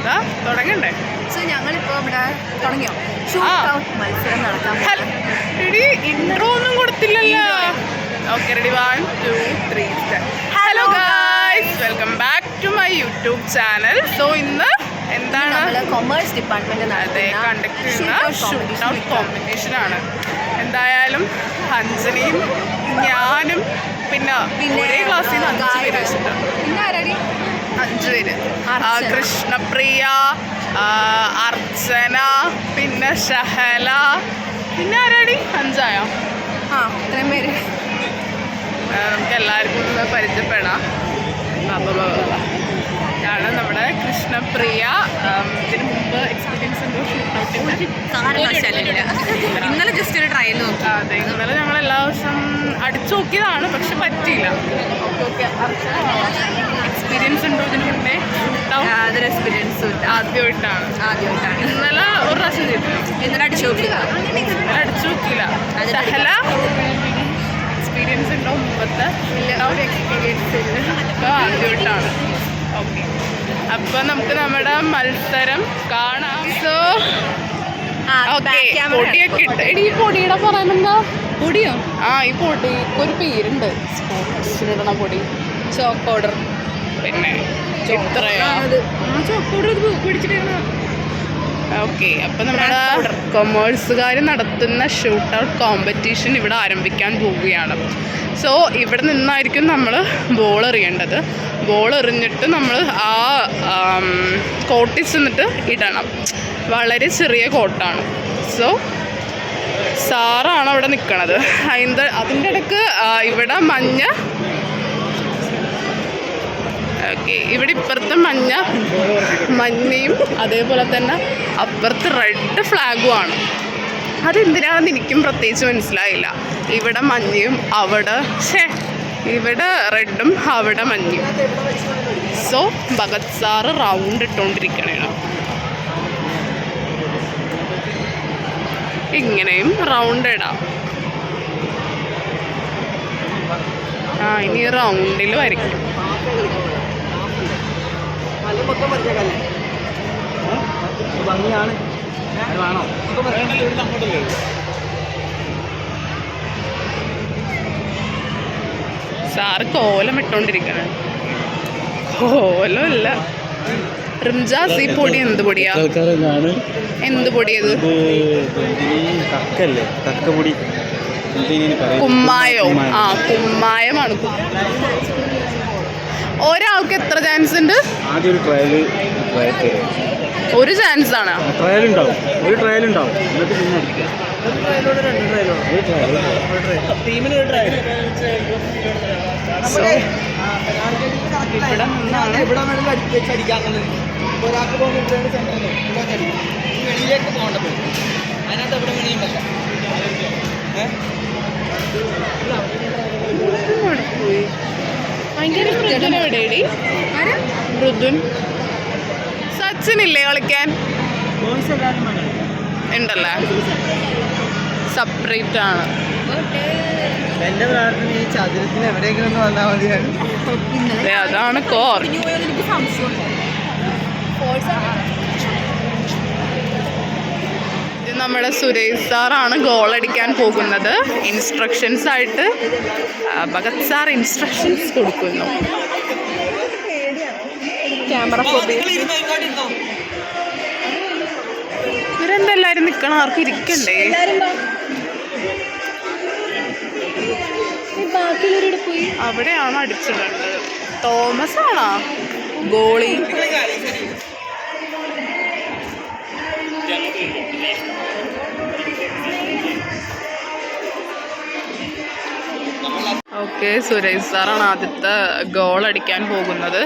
എന്താ തുടങ്ങണ്ടേ? ഞങ്ങളിപ്പോ ഇവിടെ തുടങ്ങിയോ മത്സരം നടത്താൻ. ഇൻട്രോ ഒന്നും കൊടുത്തില്ലല്ലോ. Okay, ready, 1 2 3 hello guys, welcome back to my YouTube channel. So ഇന്ന് എന്താണ് കൊമേഴ്സ് ഡിപ്പാർട്ട്മെന്റ് കണ്ടക്ട് ചെയ്യുന്ന ഷൂട്ട് ഔട്ട് കോമ്പറ്റീഷൻ ആണ്. എന്തായാലും അഞ്ജലിയും ഞാനും പിന്നെ ഒരേ ക്ലാസ്സിൽ നിന്ന് 5 പേര് വെച്ചിട്ടുണ്ട്. പിന്നെ ആരാടി? 5 പേര്. കൃഷ്ണപ്രിയ, അർച്ചന, പിന്നെ ഷഹല, പിന്നെ ആരാടി? 5 ഇത്രയും പേര്. നമുക്ക് എല്ലാവർക്കും ഒന്ന് പരിചയപ്പെടാം. ഇതാണ് നമ്മുടെ കൃഷ്ണപ്രിയ. ഇതിന് മുമ്പ് എക്സ്പീരിയൻസ് ഉണ്ടോ ഷൂട്ട്? ഇന്നലെ ജസ്റ്റ് ഒരു ട്രയൽ നോക്കി. അതെ, ഇന്നലെ ഞങ്ങൾ എല്ലാ ദിവസം അടിച്ചു നോക്കിയതാണ്, പക്ഷെ പറ്റിയില്ല. എക്സ്പീരിയൻസ് ഉണ്ടോ ഇതിന് മുന്നേ? യാതൊരു എക്സ്പീരിയൻസും ഇല്ല. ആദ്യമായിട്ടാണ്. ഇന്നലെ ഒരു പ്രാവശ്യം ചെയ്തില്ല. ഇന്നലെ അടിച്ചു നോക്കിയില്ല. ഷഹല എക്സ്പീരിയൻസ് ഉണ്ടോ? മുമ്പത്തെ ഒരു എക്സ്പീരിയൻസ് ആദ്യമായിട്ടാണ്. ഓക്കെ, അപ്പൊ നമുക്ക് നമ്മുടെ മത്സരം കാണാം. സോ ഓക്കെ, പൊടിയൊക്കെ ഇട്ട്. എടി, ഈ പൊടിയുടെ പറയാനെന്താ? പൊടിയോ? ഈ പൊടിക്ക് ഒരു പേരുണ്ട്, സ്പോർട്സിലിടണ പൊടി. Chalk powder. പിന്നെ ഇത്രയോ? ചോക്ക് പൗഡർ പിടിച്ചിട്ട്. ഓക്കെ, അപ്പം നമ്മുടെ കൊമേഴ്സുകാർ നടത്തുന്ന ഷൂട്ട് ഔട്ട് കോമ്പറ്റീഷൻ ഇവിടെ ആരംഭിക്കാൻ പോവുകയാണ്. സോ ഇവിടെ നിന്നായിരിക്കും നമ്മൾ ബോൾ എറിയേണ്ടത്. ബോൾ എറിഞ്ഞിട്ട് നമ്മൾ ആ കോട്ടിൽ ചെന്നിട്ട് ഇടണം. വളരെ ചെറിയ കോട്ടാണ്. സോ സാറാണ് അവിടെ നിൽക്കണത്. അതിൻ്റെ ഇടയ്ക്ക് ഇവിടെ മഞ്ഞ. ഓക്കെ, ഇവിടെ ഇപ്പുറത്ത് മഞ്ഞയും അതേപോലെ തന്നെ അപ്പുറത്ത് റെഡ് ഫ്ലാഗുമാണ്. അതെന്തിനാണെന്ന് എനിക്കും പ്രത്യേകിച്ച് മനസ്സിലായില്ല. ഇവിടെ മഞ്ഞയും ഇവിടെ റെഡും അവിടെ മഞ്ഞയും. സോ ഭഗത് സാറ് റൗണ്ട് ഇട്ടുകൊണ്ടിരിക്കണേണ്. ഇങ്ങനെയും റൗണ്ട് ഇടാം. ഇനി റൗണ്ടിൽ വരയ്ക്കും. സാറ് കോലം ഇട്ടോണ്ടിരിക്കണ. കോലമല്ല റിംജാസ്. ഈ പൊടി എന്ത് പൊടിയാ? എന്ത് പൊടിയത്? കുമ്മായോ? കുമ്മായമാണ്. ഒരാൾക്ക് എത്ര ചാൻസ് ഉണ്ട്? ഒരു ചാൻസ് ആണ്. ഇവിടെ നിന്നാണ് വെളിയിലേക്ക് പോകേണ്ടത്. അതിനകത്ത് എവിടെ വെളിയുണ്ടല്ലോ. സച്ചിനില്ലേ കളിക്കാൻ? ഉണ്ടല്ലേ, സെപ്പറേറ്റ് ആണ്. എന്റെ പ്രാർത്ഥന ഈ ചതുരത്തിന് എവിടെയെങ്കിലും ഒന്ന് വന്നാൽ മതിയാണ്. അതാണ് കോർ. ഇത് നമ്മുടെ സുരേഷ് സാറാണ് ഗോൾ അടിക്കാൻ പോകുന്നത്. ഇൻസ്ട്രക്ഷൻസ് ആയിട്ട് ഭഗത് സാർ ഇൻസ്ട്രക്ഷൻസ് കൊടുക്കുന്നു. ക്യാമറ ഇവരെന്തെല്ലാരും നിക്കണം? ആർക്കും ഇരിക്കണ്ടേ? അവിടെയാണ് അടിച്ചിടേണ്ടത്. തോമസ് ആണോ ഗോളി? ഓക്കെ, സുരേഷ് സാറാണ് ആദ്യത്തെ ഗോൾ അടിക്കാൻ പോകുന്നത്.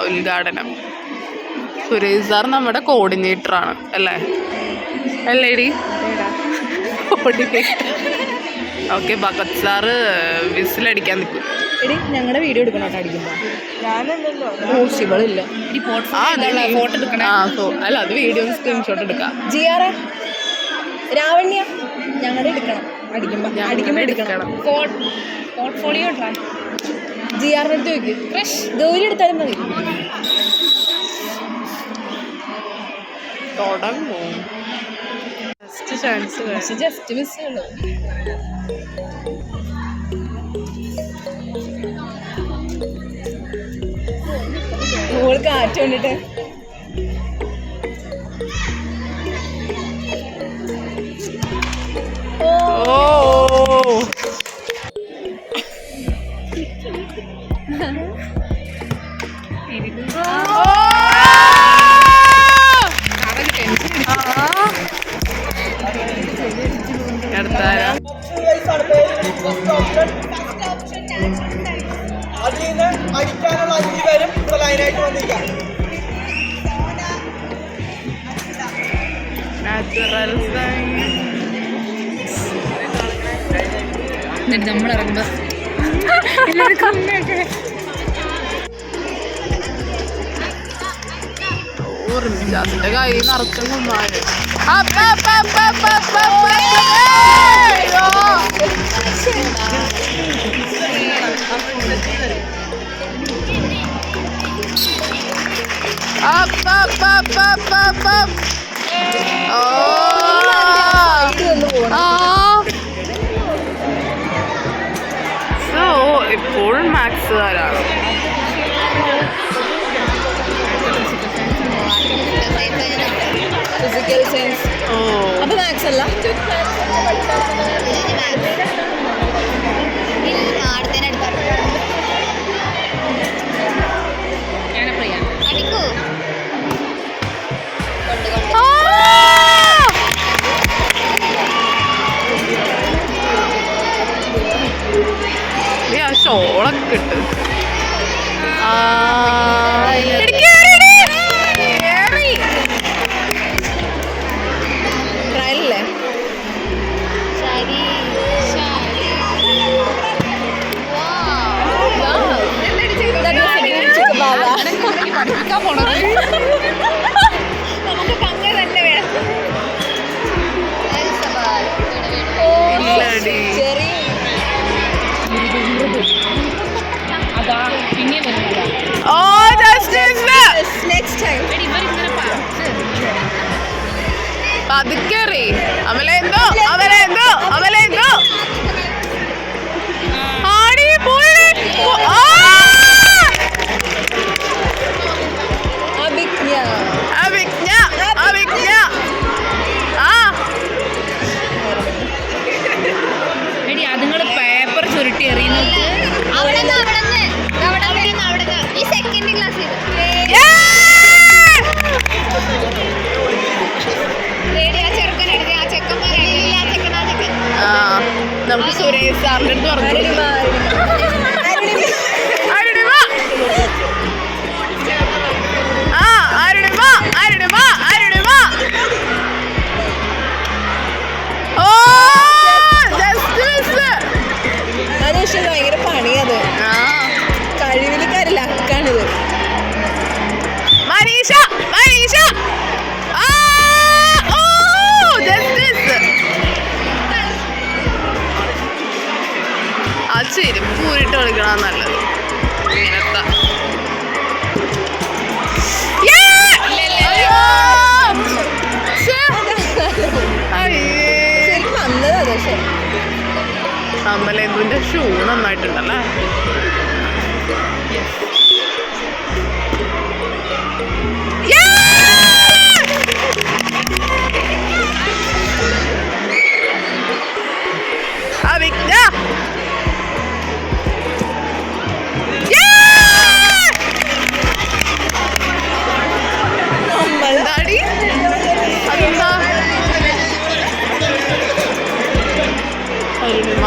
ഉദ്ഘാടനം. സുരേഷ് സാർ നമ്മുടെ കോർഡിനേറ്ററാണ് അല്ലേ? അല്ലേടി? കോർഡിനേറ്റർ. ഓക്കെ, ഭഗത് സാറ് വിസിലടിക്കാൻ നിൽക്കും. ഞങ്ങളുടെ വീഡിയോ എടുക്കണോട്ടോ അടിക്കുമ്പോൾ. അല്ല, അത് വീഡിയോ സ്ക്രീൻഷോട്ട് എടുക്കാം. രാവണ്യ ഞങ്ങളുടെ എടുക്കണം. അടിക്കുമ്പോൾ എടുക്കണം. പോർട്ട്ഫോളിയോ ജിആറിനടുത്ത് വയ്ക്കും. ജോലി എടുത്താലും മതി. തുടങ്ങുമോ? ഫസ്റ്റ് ചാൻസ് ജസ്റ്റ് മിസ് ഉള്ളു. മോള് കാറ്റ് കൊണ്ടിട്ട് അതിൽ നിന്ന് അടിക്കാനുള്ള 5 പേരും ഇവിടെ ലൈനായിട്ട് വന്നിരിക്കാം. നമ്മൾ ഇറങ്ങുമ്പോ ഓർമ്മിച്ചാസിന്റെ കയ്യിൽ നിറച്ചുണ്ടായി. ഇപ്പോഴും മാത്സുകാരാണ്. Physical science. അപ്പൊ മാത്സ് അല്ല, ഷോളൊക്കെ ഇട്ട് ട്രയലല്ലേ? പഠിപ്പിക്കാൻ പോണത് നമുക്ക് അങ്ങനെ വേണം. ചെറിയ അതാ പിന്നെ വരുന്നതാ. നെക്സ്റ്റ് ടൈം പതുക്കേറി അവലെന്തോ അവലെന്തോ അവലെന്തോ ആടി പോയി. അഭിജ്ഞ അഭിജ്ഞ അഭിജ്ഞ എടി അതുങ്ങൾ പേപ്പർ ചുരുട്ടി എറിയുന്നത് നമുക്ക് സുരേഷ് സാറിന്റെ അടുത്ത് പറഞ്ഞു. അത് ഭയങ്കര പണിയത്, കഴിവില് കരിലക്കാണിത്. മനീഷ മനീഷ ആ ചെരുപ്പ് പൂരിട്ട് കളിക്കണ നല്ലത്. ഇങ്ങനത്തെ അമ്മലേന്തുവിന്റെ ഷൂ നന്നായിട്ടുണ്ടല്ലേ. അഭിജ്ഞ എന്താടി അതെന്താ അരുണിമ.